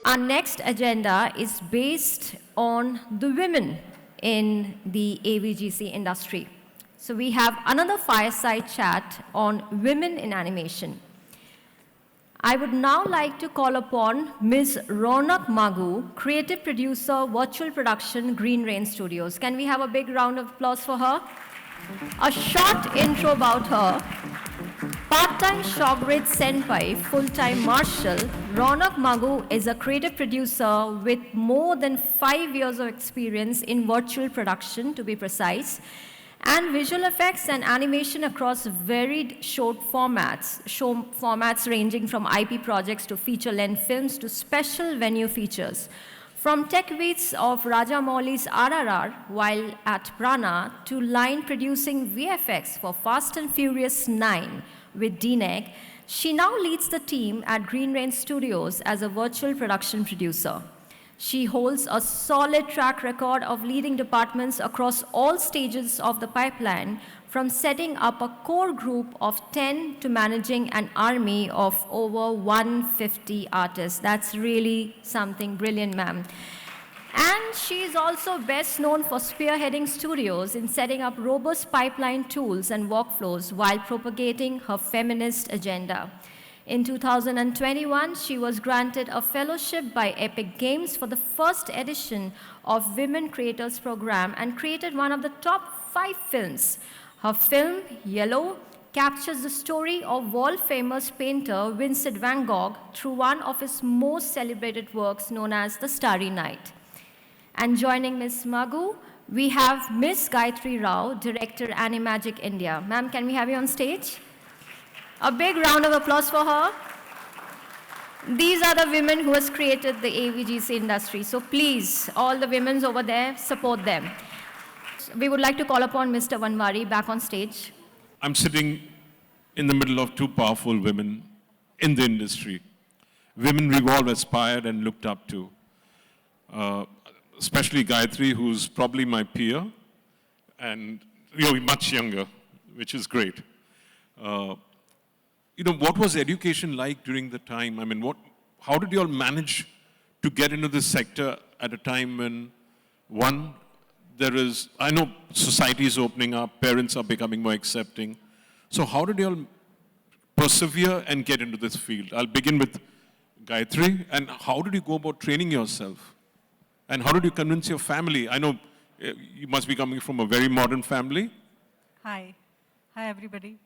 Our next agenda is based on the women in the AVGC industry. So we have another fireside chat on women in animation. I would now like to call upon Ms. Rounak Magoo, creative producer, virtual production, Green Rain Studios. Can we have a big round of applause for her? A short intro about her. Part-time Shograde Senpai, full-time Marshal, Rounak Magoo is a creative producer with more than 5 years of experience in virtual production, to be precise, and visual effects and animation across varied short formats ranging from IP projects to feature-length films to special venue features. From tech beats of Rajamouli's RRR while at Prana to line producing VFX for Fast and Furious 9 with DNEG, she now leads the team at Green Rain Studios as a virtual production producer. She holds a solid track record of leading departments across all stages of the pipeline, from setting up a core group of 10 to managing an army of over 150 artists. That's really something brilliant, ma'am. And she is also best known for spearheading studios in setting up robust pipeline tools and workflows while propagating her feminist agenda. In 2021, she was granted a fellowship by Epic Games for the first edition of Women Creators Program and created one of the top 5 films. Her film, Yellow, captures the story of world-famous painter Vincent van Gogh through one of his most celebrated works known as The Starry Night. And joining Ms. Magoo, we have Ms. Gayatri Rao, Director, Animagic India. Ma'am, can we have you on stage? A big round of applause for her. These are the women who has created the AVGC industry. So please, all the women over there, support them. We would like to call upon Mr. Wanvari back on stage. I'm sitting in the middle of 2 powerful women in the industry. Women we've all aspired and looked up to. Especially Gayatri, who's probably my peer, and much younger, which is great. What was education like during the time? I mean, how did you all manage to get into this sector at a time when, one, I know society is opening up, parents are becoming more accepting. So how did you all persevere and get into this field? I'll begin with Gayatri, and how did you go about training yourself? And how did you convince your family? I know you must be coming from a very modern family. Hi. Hi, everybody.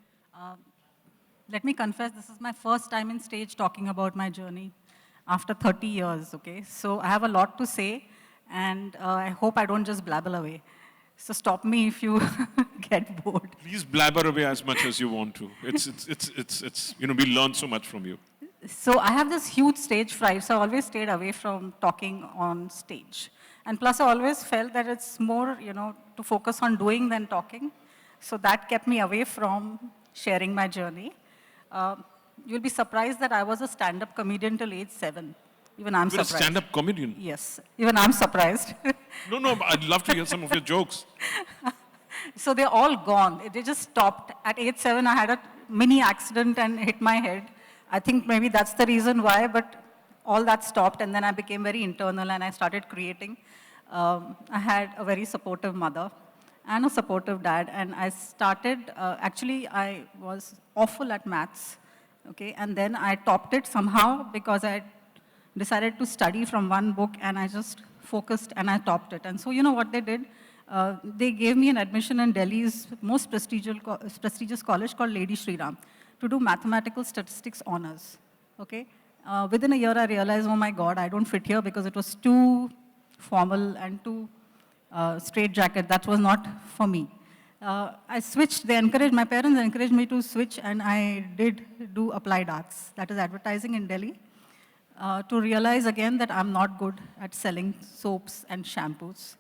Let me confess, this is my first time in stage talking about my journey after 30 years, okay? So I have a lot to say, and I hope I don't just blabber away. So stop me if you get bored. Please blabber away as much as you want to. We learn so much from you. So I have this huge stage fright, so I always stayed away from talking on stage. And plus, I always felt that it's more, to focus on doing than talking. So that kept me away from sharing my journey. You'll be surprised that I was a stand-up comedian till age 7. Even I'm surprised. You're a stand-up comedian? Yes. Even I'm surprised. No, I'd love to hear some of your jokes. So they're all gone. They just stopped. At age 7, I had a mini accident and hit my head. I think maybe that's the reason why, but all that stopped, and then I became very internal and I started creating. I had a very supportive mother and a supportive dad, and I started, actually I was awful at maths, okay, and then I topped it somehow because I decided to study from one book and I just focused and I topped it. And so you know what they did? They gave me an admission in Delhi's most prestigious college called Lady Shri Ram to do mathematical statistics honors, okay? Within a year, I realized, oh my God, I don't fit here because it was too formal and too straitjacket. That was not for me. I switched, my parents encouraged me to switch, and I did do applied arts, that is advertising in Delhi, to realize again that I'm not good at selling soaps and shampoos.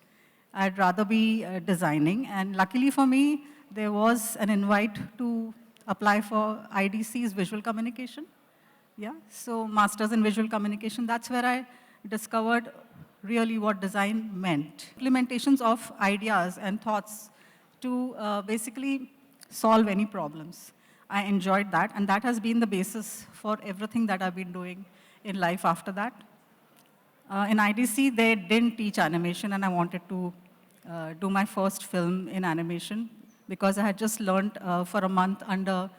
I'd rather be designing, and luckily for me, there was an invite to apply for IDC's visual communication. Yeah, so Masters in Visual Communication, that's where I discovered really what design meant. Implementations of ideas and thoughts to basically solve any problems. I enjoyed that, and that has been the basis for everything that I've been doing in life after that. In IDC, they didn't teach animation, and I wanted to do my first film in animation because I had just learned for a month under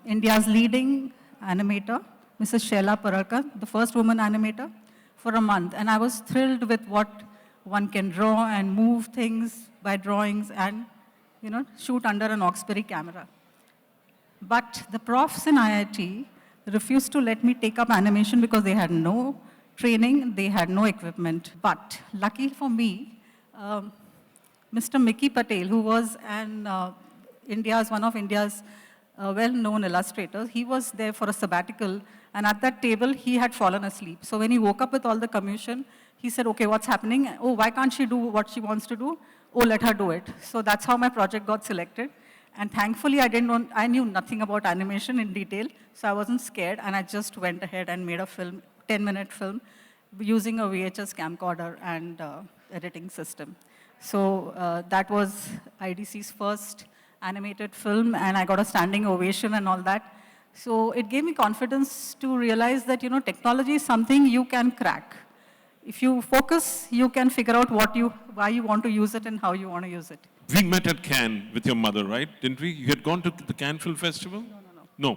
India's leading animator, Mrs. Shaila Pararkar, the first woman animator, for a month. And I was thrilled with what one can draw and move things by drawings and, shoot under an Oxbury camera. But the profs in IIT refused to let me take up animation because they had no training, they had no equipment. But lucky for me, Mr. Mickey Patel, who was one of India's well-known illustrators, he was there for a sabbatical, and at that table, he had fallen asleep. So when he woke up with all the commission, he said, okay, what's happening? Oh, why can't she do what she wants to do? Oh, let her do it. So that's how my project got selected. And thankfully, I knew nothing about animation in detail, so I wasn't scared, and I just went ahead and made a film, 10-minute film, using a VHS camcorder and editing system. So that was IDC's first animated film, and I got a standing ovation and all that. So it gave me confidence to realize that, technology is something you can crack. If you focus, you can figure out why you want to use it and how you want to use it. We met at Cannes with your mother, right? Didn't we? You had gone to the Cannes Film Festival? No.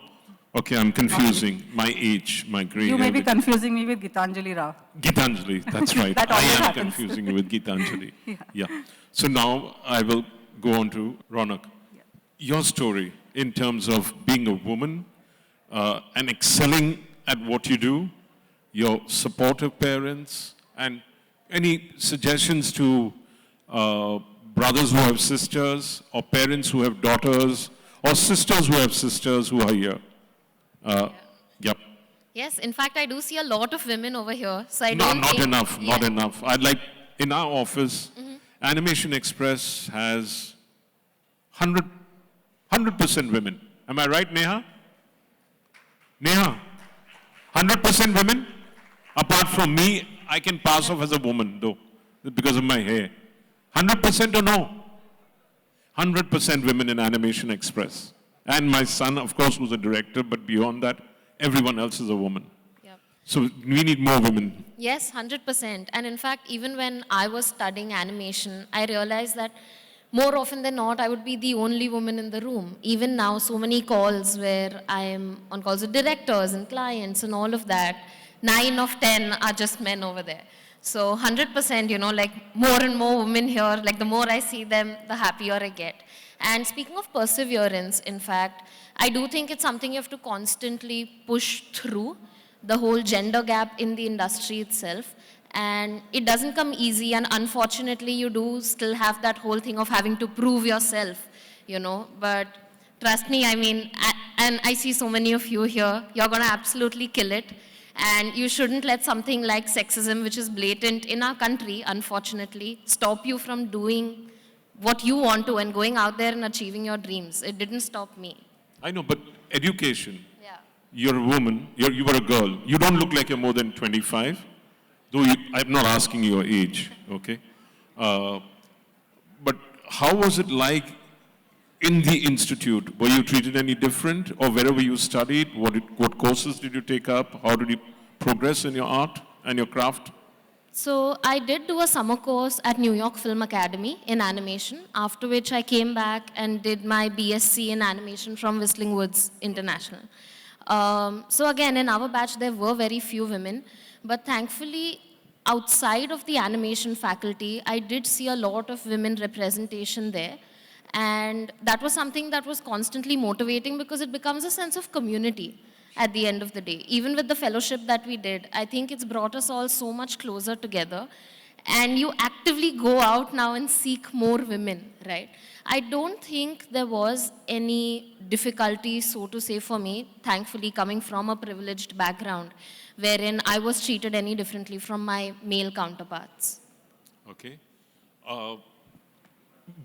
Okay, I'm confusing my age, my grade. You may be confusing me with Gitanjali Rao. Gitanjali, that's right. That I always am happens. confusing you with Gitanjali. Yeah. So now I will go on to Rounak. Yeah. Your story in terms of being a woman and excelling at what you do, your supportive parents, and any suggestions to brothers who have sisters, or parents who have daughters, or sisters who have sisters who are here. Yep. Yes, in fact, I do see a lot of women over here. So I No, don't not think, enough, yeah. not enough. I'd like, in our office, Animation Express has 100% women. Am I right, Neha? Neha, 100% women? Apart from me, I can pass off as a woman, though, because of my hair. 100% or no? 100% women in Animation Express. And my son, of course, was a director, but beyond that, everyone else is a woman. Yep. So we need more women. Yes, 100%. And in fact, even when I was studying animation, I realized that more often than not, I would be the only woman in the room. Even now, so many calls where I am on calls with directors and clients and all of that, 9 of 10 are just men over there. So 100%, like more and more women here, like the more I see them, the happier I get. And speaking of perseverance, in fact, I do think it's something you have to constantly push through, the whole gender gap in the industry itself. And it doesn't come easy, and unfortunately, you do still have that whole thing of having to prove yourself, But trust me, and I see so many of you here, you're going to absolutely kill it. And you shouldn't let something like sexism, which is blatant in our country, unfortunately, stop you from doing what you want to and going out there and achieving your dreams. It didn't stop me. I know, but education. Yeah. You're a woman, you were a girl. You don't look like you're more than 25, though I'm not asking your age, okay? But how was it like in the institute? Were you treated any different, or wherever you studied? What courses did you take up? How did you progress in your art and your craft? So I did do a summer course at New York Film Academy in animation, after which I came back and did my BSc in animation from Whistling Woods International. So again, in our batch, there were very few women, but thankfully, outside of the animation faculty, I did see a lot of women representation there. And that was something that was constantly motivating because it becomes a sense of community at the end of the day. Even with the fellowship that we did, I think it's brought us all so much closer together. And you actively go out now and seek more women, right? I don't think there was any difficulty, so to say, for me, thankfully coming from a privileged background, wherein I was treated any differently from my male counterparts. Okay.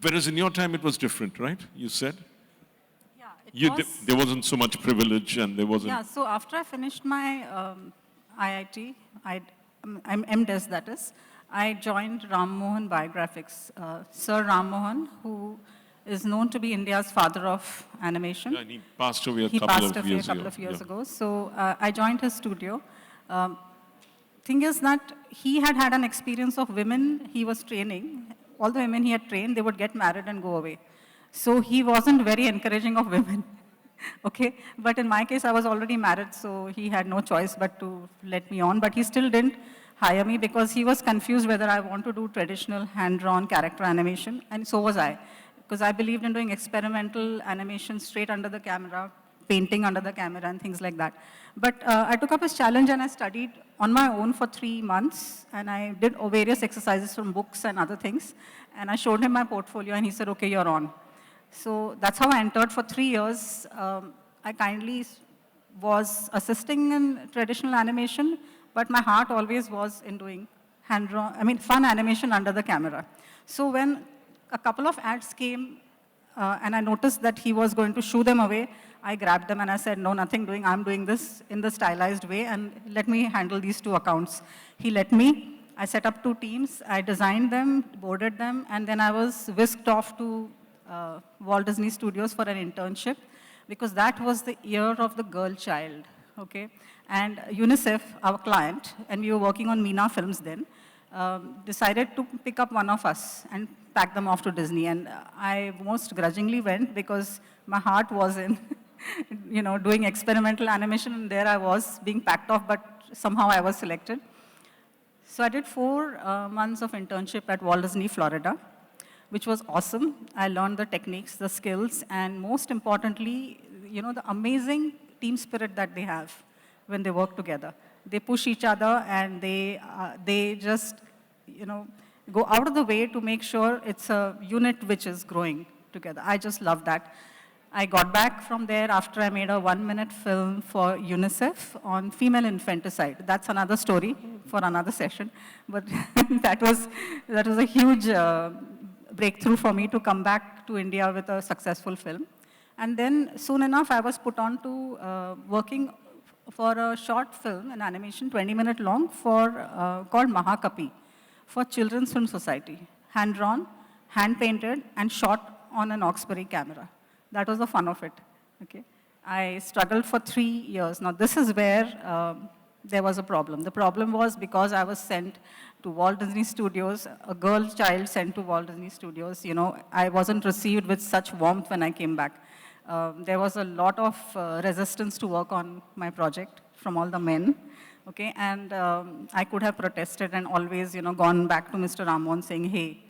Whereas in your time it was different, right? You said? Yeah, there wasn't so much privilege, and there wasn't... Yeah, so after I finished my IIT, I'm MDes, that is, I joined Ram Mohan Biographics. Sir Ram Mohan, who is known to be India's father of animation. Yeah, and he passed away a He couple passed of away a years couple ago. of years Yeah. ago. So I joined his studio. Thing is that he had had an experience of women he was training. All the women he had trained, they would get married and go away. So he wasn't very encouraging of women. Okay, but in my case, I was already married, so he had no choice but to let me on. But he still didn't hire me because he was confused whether I want to do traditional hand-drawn character animation, and so was I. Because I believed in doing experimental animation straight under the camera, painting under the camera and things like that. But I took up his challenge and I studied on my own for 3 months, and I did various exercises from books and other things, and I showed him my portfolio and he said, okay, you're on. So that's how I entered for 3 years. I kindly was assisting in traditional animation, but my heart always was in doing fun animation under the camera. So when a couple of ads came, and I noticed that he was going to shoo them away, I grabbed them and I said, no, nothing doing. I'm doing this in the stylized way, and let me handle these 2 accounts. He let me. I set up 2 teams. I designed them, boarded them, and then I was whisked off to Walt Disney Studios for an internship, because that was the year of the girl child, okay? And UNICEF, our client, and we were working on Meena films then, decided to pick up one of us and pack them off to Disney. And I most grudgingly went because my heart was in, doing experimental animation, and there I was being packed off, but somehow I was selected. So I did 4 months of internship at Walt Disney, Florida, which was awesome. I learned the techniques, the skills, and most importantly, the amazing team spirit that they have when they work together. They push each other, and they just, go out of the way to make sure it's a unit which is growing together. I just love that. I got back from there after I made a 1-minute film for UNICEF on female infanticide. That's another story for another session, but that was a huge breakthrough for me to come back to India with a successful film. And then soon enough, I was put on to working for a short film, an animation, 20-minute long, called Mahakapi, for Children's Film Society. Hand-drawn, hand-painted, and shot on an Oxbury camera. That was the fun of it, okay? I struggled for 3 years. Now, this is where there was a problem. The problem was because I was sent to Walt Disney Studios, a girl child sent to Walt Disney Studios, I wasn't received with such warmth when I came back. There was a lot of resistance to work on my project from all the men, okay? And I could have protested and always, gone back to Mr. Ramon saying, hey,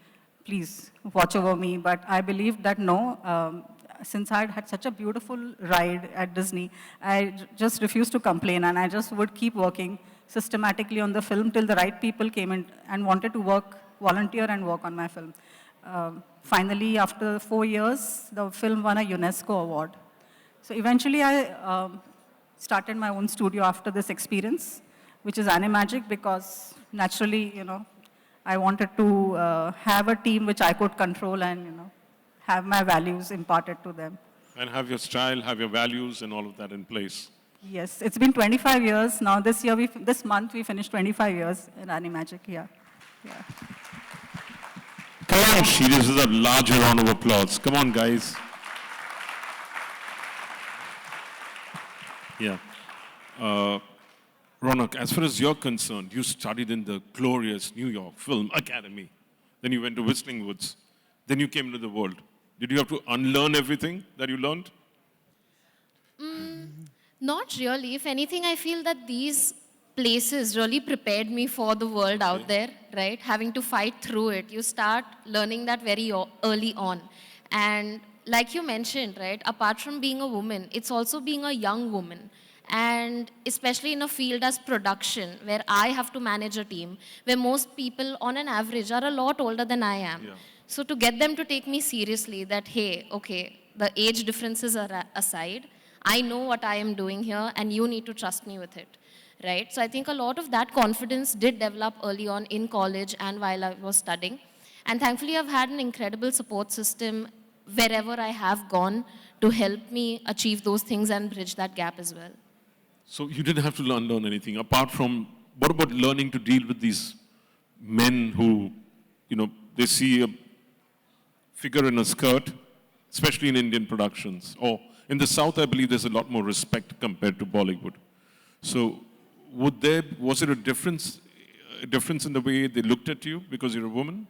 please watch over me. But I believed that no, since I had such a beautiful ride at Disney, I just refused to complain, and I just would keep working systematically on the film till the right people came in and wanted to volunteer and work on my film. Finally, after 4 years, the film won a UNESCO award. So eventually, I started my own studio after this experience, which is Animagic, because naturally, I wanted to have a team which I could control and, have my values imparted to them. And have your style, have your values, and all of that in place. Yes, it's been 25 years now. This month, we finished 25 years in Animagic, yeah. Come on, she deserves a larger round of applause. Come on, guys. Yeah. Rounak, as far as you're concerned, you studied in the glorious New York Film Academy. Then you went to Whistling Woods. Then you came to the world. Did you have to unlearn everything that you learned? Not really. If anything, I feel that these places really prepared me for the world out there, right? Having to fight through it. You start learning that very early on. And like you mentioned, right, apart from being a woman, it's also being a young woman. And especially in a field as production, where I have to manage a team, where most people on an average are a lot older than I am. Yeah. So to get them to take me seriously, that, hey, okay, the age differences are aside, I know what I am doing here, and you need to trust me with it, right? So I think a lot of that confidence did develop early on in college and while I was studying. And thankfully, I've had an incredible support system wherever I have gone to help me achieve those things and bridge that gap as well. So you didn't have to unlearn anything, apart from, what about learning to deal with these men who, they see a figure in a skirt especially in Indian productions. Or in the South, I believe there's a lot more respect compared to Bollywood. So was there a difference in the way they looked at you because you're a woman?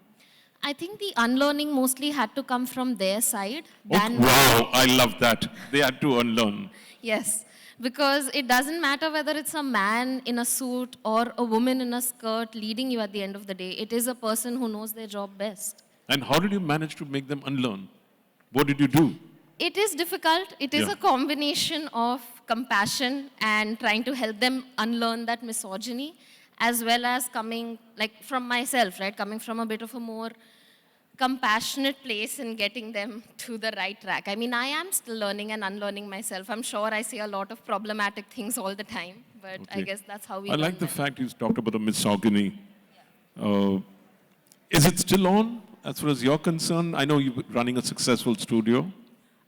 I think the unlearning mostly had to come from their side. Oh, wow, I love that. They had to unlearn. Yes, because it doesn't matter whether it's a man in a suit or a woman in a skirt leading you at the end of the day. It is a person who knows their job best. And how did you manage to make them unlearn? What did you do? It is difficult. It is Yeah. a combination of compassion and trying to help them unlearn that misogyny, as well as coming, like from myself, right? Coming from a bit of a more compassionate place and getting them to the right track. I mean, I am still learning and unlearning myself. I'm sure I say a lot of problematic things all the time, but I Okay. guess that's how we I learn like the them. fact you talked about the misogyny. Is it still on as far as you're concerned? I know you're running a successful studio.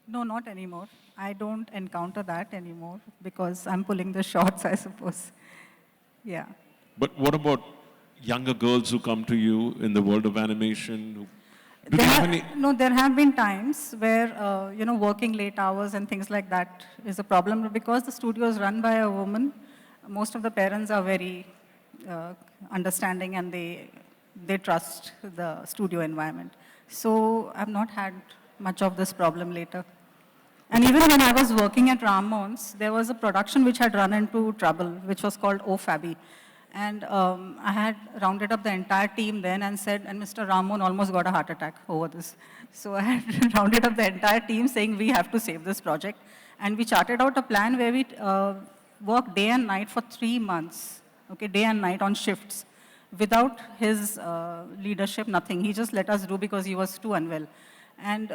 No, not anymore. I don't encounter that anymore because I'm pulling the shots, I suppose. Yeah. But what about younger girls who come to you in the world of animation? Do they There have ha- any? No, there have been times where, working late hours and things like that is a problem. Because the studio is run by a woman, most of the parents are very understanding and they trust the studio environment. So I've not had much of this problem later. And even when I was working at Ramon's, there was a production which had run into trouble, which was called O Fabi. And I had rounded up the entire team then and said, and Mr. Ramon almost got a heart attack over this. So I had rounded up the entire team saying, we have to save this project. And we charted out a plan where we worked day and night for 3 months, okay, day and night on shifts. Without his leadership, nothing. He just let us do because he was too unwell. And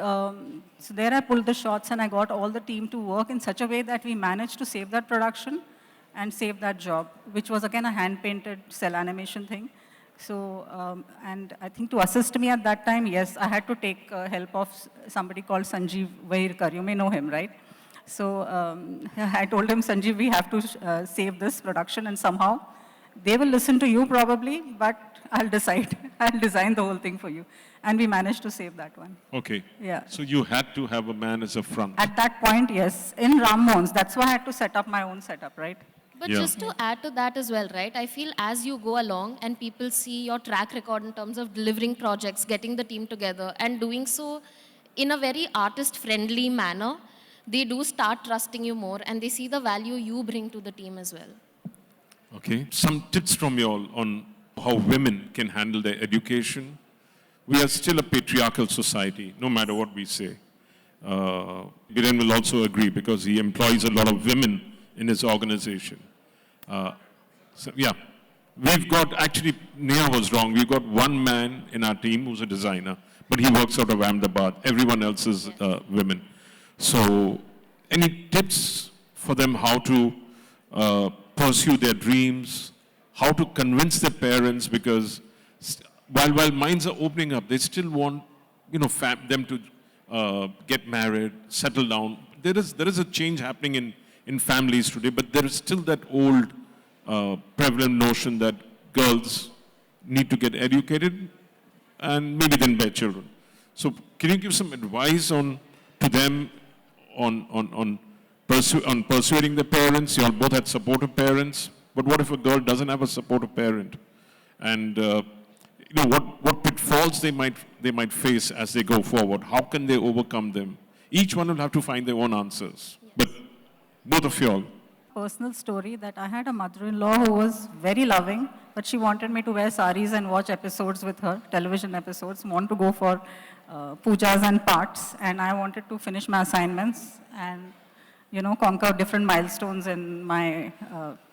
so there I pulled the shots and I got all the team to work in such a way that we managed to save that production and save that job, which was again a hand-painted cell animation thing. So, and I think to assist me at that time, yes, I had to take help of somebody called Sanjeev Vairkar. You may know him, right? So I told him, Sanjeev, we have to save this production and somehow they will listen to you probably, but I'll decide. I'll design the whole thing for you. And we managed to save that one. Okay. Yeah. So you had to have a man as a front. At that point, yes. In Ramon's, that's why I had to set up my own setup, right? But Yeah. just to add to that as well, right? I feel as you go along and people see your track record in terms of delivering projects, getting the team together, and doing so in a very artist-friendly manner, they do start trusting you more and they see the value you bring to the team as well. Okay. Some tips from you all on how women can handle their education. We are still a patriarchal society, no matter what we say. Biren will also agree because he employs a lot of women in his organization. So, yeah. We've got, actually, Neha was wrong. We've got one man in our team who's a designer, but he works out of Ahmedabad. Everyone else is women. So, any tips for them how to pursue their dreams, how to convince their parents, because while minds are opening up, they still want, them to get married, settle down. There is a change happening in families today, but there is still that old prevalent notion that girls need to get educated and maybe then bear children. So can you give some advice to them on persuading the parents? You all both had supportive parents, but what if a girl doesn't have a supportive parent? And what pitfalls they might face as they go forward? How can they overcome them? Each one will have to find their own answers. Yes. But both of you all. Personal story that I had a mother-in-law who was very loving, but she wanted me to wear saris and watch episodes with her, television episodes, want to go for pujas and parts, and I wanted to finish my assignments and, conquer different milestones in my,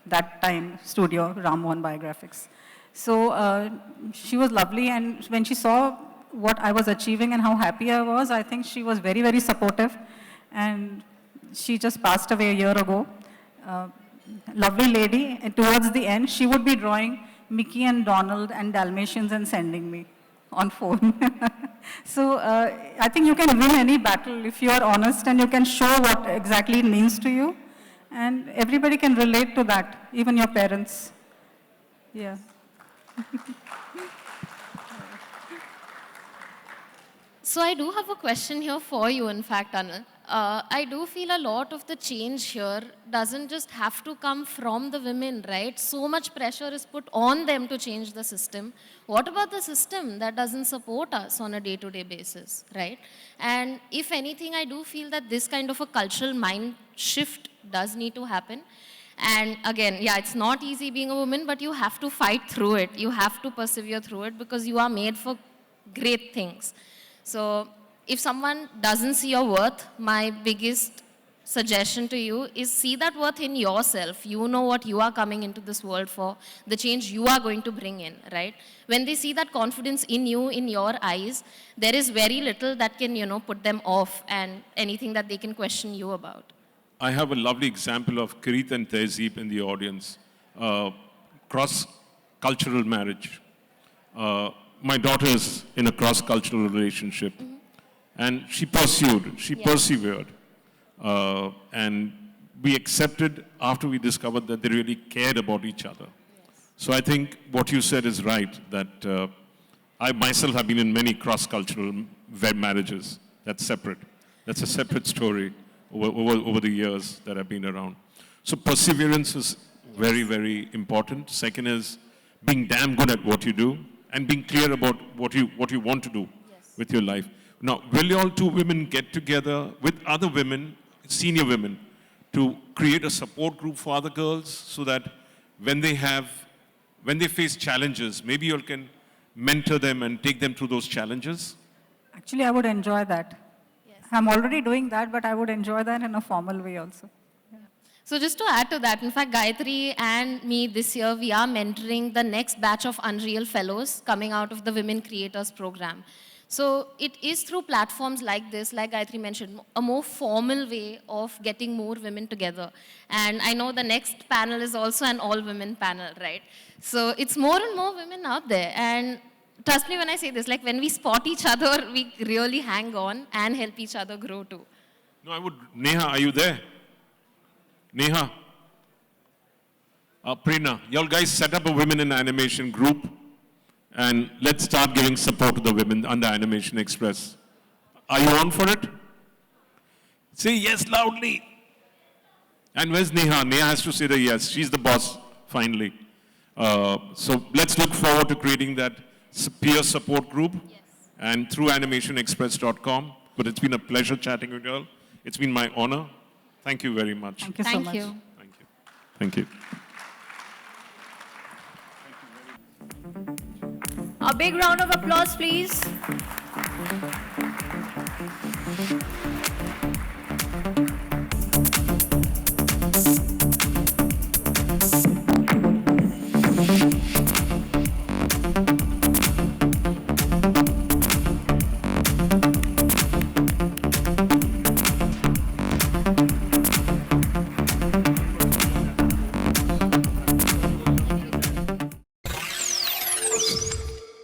that time, studio, Ramohan Biographics. So she was lovely, and when she saw what I was achieving and how happy I was, I think she was very, very supportive, and she just passed away a year ago. Lovely lady, and towards the end, she would be drawing Mickey and Donald and Dalmatians and sending me on phone. So I think you can win any battle if you are honest and you can show what exactly it means to you. And everybody can relate to that, even your parents. Yeah. So I do have a question here for you, in fact, Anil. I do feel a lot of the change here doesn't just have to come from the women, right? So much pressure is put on them to change the system. What about the system that doesn't support us on a day-to-day basis, right? And if anything, I do feel that this kind of a cultural mind shift does need to happen. And again, yeah, it's not easy being a woman, but you have to fight through it. You have to persevere through it because you are made for great things. So if someone doesn't see your worth, my biggest suggestion to you is see that worth in yourself. You know what you are coming into this world for, the change you are going to bring in, right? When they see that confidence in you, in your eyes, there is very little that can, put them off and anything that they can question you about. I have a lovely example of Kirit and Tehzeeb in the audience. Cross-cultural marriage. My daughter is in a cross-cultural relationship. Mm-hmm. And she persevered. And we accepted after we discovered that they really cared about each other. Yes. So I think what you said is right, that I myself have been in many cross-cultural marriages. That's separate. That's a separate story over the years that I've been around. So perseverance is very, very important. Second is being damn good at what you do and being clear about what you want to do with your life. Now, will you all two women get together with other women, senior women, to create a support group for other girls so that when they face challenges, maybe you all can mentor them and take them through those challenges? Actually, I would enjoy that. Yes. I'm already doing that, but I would enjoy that in a formal way also. So just to add to that, in fact, Gayatri and me this year, we are mentoring the next batch of Unreal Fellows coming out of the Women Creators Program. So it is through platforms like this, like Gayatri mentioned, a more formal way of getting more women together. And I know the next panel is also an all-women panel, right? So it's more and more women out there. And trust me when I say this, like when we spot each other, we really hang on and help each other grow too. No, Neha, are you there? Neha, Prerna, y'all guys set up a women in animation group and let's start giving support to the women under Animation Express. Are you on for it? Say yes loudly. And where's Neha? Neha has to say the yes. She's the boss, finally. So let's look forward to creating that peer support group and through animationexpress.com. But it's been a pleasure chatting with you all. It's been my honor. Thank you very much. Thank you so much. Thank you. Thank you. A big round of applause, please.